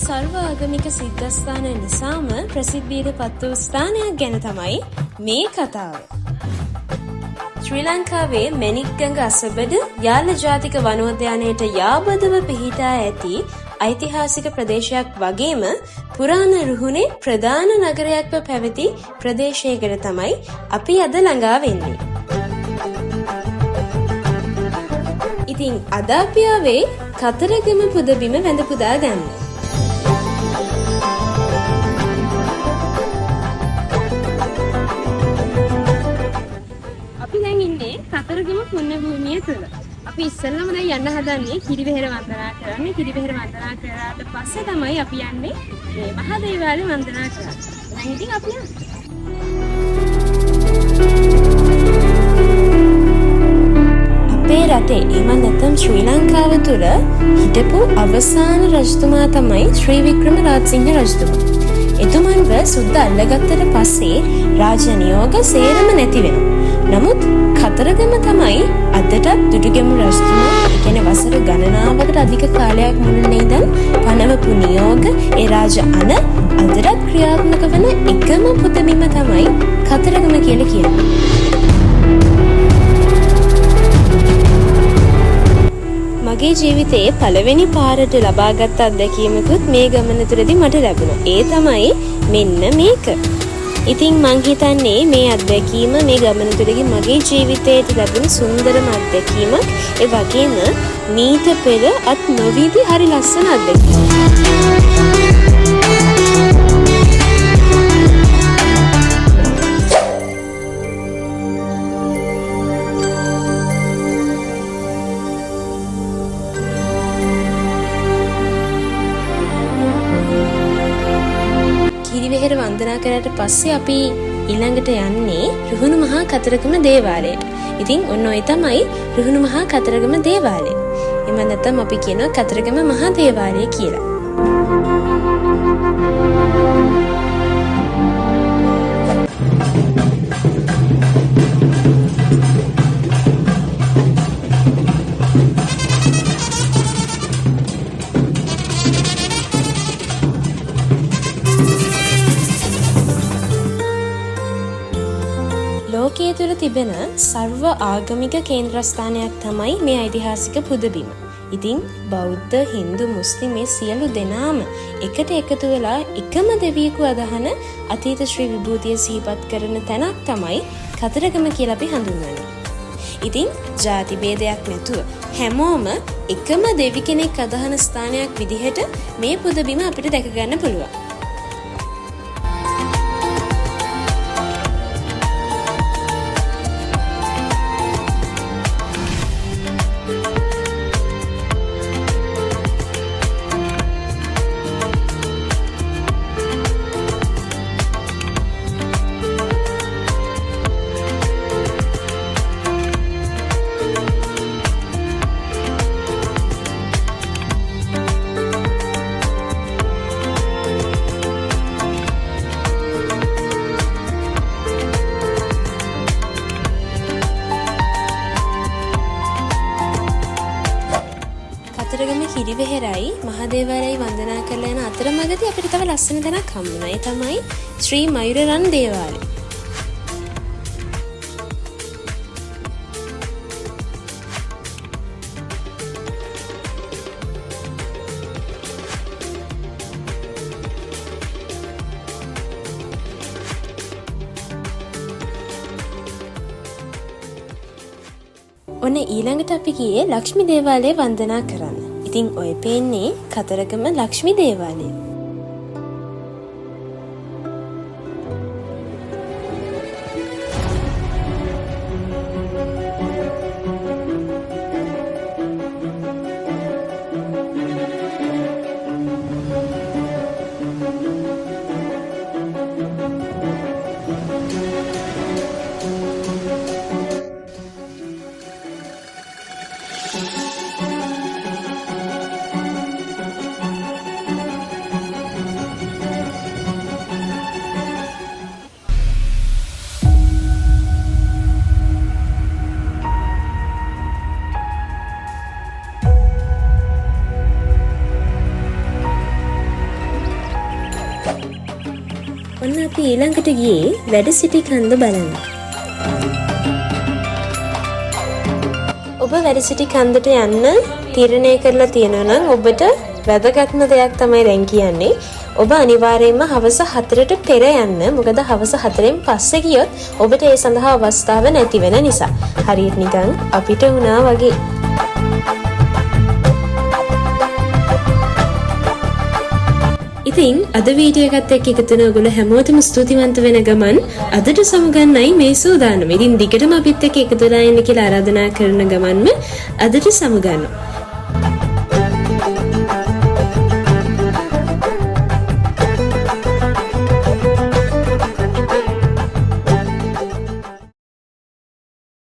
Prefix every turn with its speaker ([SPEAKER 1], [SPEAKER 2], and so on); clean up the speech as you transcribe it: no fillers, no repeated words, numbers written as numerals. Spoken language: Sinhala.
[SPEAKER 1] සර්ව ආගමික සිද්ධස්ථාන නිසාම ප්‍රසිද්ධියට පත් වූ ස්ථානයක් ගැන තමයි මේ කතාව. ශ්‍රී ලංකාවේ මැණික්ගඟ අසබඩ යාල ජාතික වනෝද්‍යානයට යාබදව පිහිටා ඇති ඓතිහාසික ප්‍රදේශයක් වගේම පුරාණ රුහුණේ ප්‍රධාන නගරයක්ව පැවති ප්‍රදේශයකට තමයි අපි අද ළඟා වෙන්නේ. ඉතින් අද අපි ආවේ කතරගම පුදබිම වැඳ පුදා ගන්න. අපි දැන් ඉන්නේ කතරගම පුණ්‍ය භූමිය තුල. අපි ඉස්සෙල්ලාම දැන් යන්න හදන්නේ කිරිවෙහෙර වන්දනා කරන්න. කිරිවෙහෙර වන්දනා කරාට පස්සේ තමයි අපි යන්නේ මේ මහා දේවාලය වන්දනා කරන්න. දැන් ඉතින් අපි යන්නේ. අපේ රටේ එම නැත්නම් ශ්‍රී ලංකාව තුළ හිටපු අවසාන රජතුමා තමයි ශ්‍රී වික්‍රම රාජසිංහ රජතුමා. එතුමන්ව සුද්ද අල්ලගත්තට පස්සේ රාජ නියෝග සේරම නැති වෙනවා. නමුත් කතරගම තමයි අදටත් දුටුගැමුණු රජතුමා කියන්නේ වසර ගණනාවකට අධික කාලයක් මුළුල්ලේ ඉඳන් පනවපු නියෝග ඒ රාජ අන අදටත් ක්‍රියාත්මක වන එකම පුදබිම තමයි කතරගම කියලා කියන්නේ. මගේ ජීවිතයේ පළවෙනි පාරට ලබාගත් අත්දැකීමකුත් මේ ගමන තුළදී මට ලැබුණා. ඒ තමයි මෙන්න මේක. ඉතින් මං හිතන්නේ මේ අත්දැකීම මේ ගමන තුළදී මගේ ජීවිතයට ලැබුණු සුන්දරම අත්දැකීමක්. ඒ වගේම මීට පෙර අත් නොවිදි හරි ලස්සන අත්දැකීමක්. කිරිවෙහෙර වන්දනා කරාට පස්සේ අපි ඊළඟට යන්නේ රුහුණු මහා කතරගම දේවාලයට. ඉතින් ඔන්න ඔය තමයි රුහුණු මහා කතරගම දේවාලය. එම නැත්නම් අපි කියනවා කතරගම මහා දේවාලය කියලා. ලෝකයේ තුල තිබෙන සර්ව ආගමික කේන්ද්‍රස්ථානයක් තමයි මේ ඓතිහාසික පුදබිම. ඉතින් බෞද්ධ, හින්දු, මුස්ලිම් මේ සියලු දෙනාම එකට එකතු වෙලා එකම දෙවියෙකු අදහන අතීත ශ්‍රී විභූතිය සිහිපත් කරන තැනක් තමයි කතරගම කියලා අපි හඳුන්වන්නේ. ඉතින් ಜಾති ભેදයක් නැතුව හැමෝම එකම දෙවි කෙනෙක් අදහන ස්ථානයක් විදිහට මේ පුදබිම අපිට දැක ගන්න පුළුවන්. කතරගම කිරිවෙහෙරයි මහදේවාලයයි වන්දනා කරලා යන අතරමඟදී අපිට තව ලස්සන තැනක් හම්බුණා. ඒ තමයි ශ්‍රී මයුරරන් දේවාලය. ඔන්න ඊළඟට අපි ගියේ ලක්ෂ්මී දේවාලය වන්දනා කරන්න. ඉතින් ඔය පේන්නේ කතරගම ලක්ෂ්මී දේවාලය. අපි ඊළඟට ගියේ වැඩ සිටි කන්ද බලන්න. ඔබ වැඩ සිටි කන්දට යන්න තීරණය කරලා තියෙනවා නම් ඔබට වැදගත්ම දෙයක් තමයි දැන් කියන්නේ. ඔබ අනිවාර්යයෙන්ම හවස 4ට පෙර යන්න. මොකද හවස 4න් පස්සේ ගියොත් ඔබට ඒ සඳහා අවස්ථාව නැති වෙන නිසා. හරියට නිකන් අපිට වුණා වගේ. ඉතින් අද වීඩියෝ එකත් එක්ක එකතු වෙන ඔයගොල්ලෝ හැමෝටම ස්තුතිවන්ත වෙන ගමන් අදට සමුගන්නයි මේ සූදානම. ඉතින් දිගටම අපිත් එක්ක එකතු වෙලා ඉන්න කියලා ආරාධනා කරන ගමන්ම අදට සමුගන්නවා.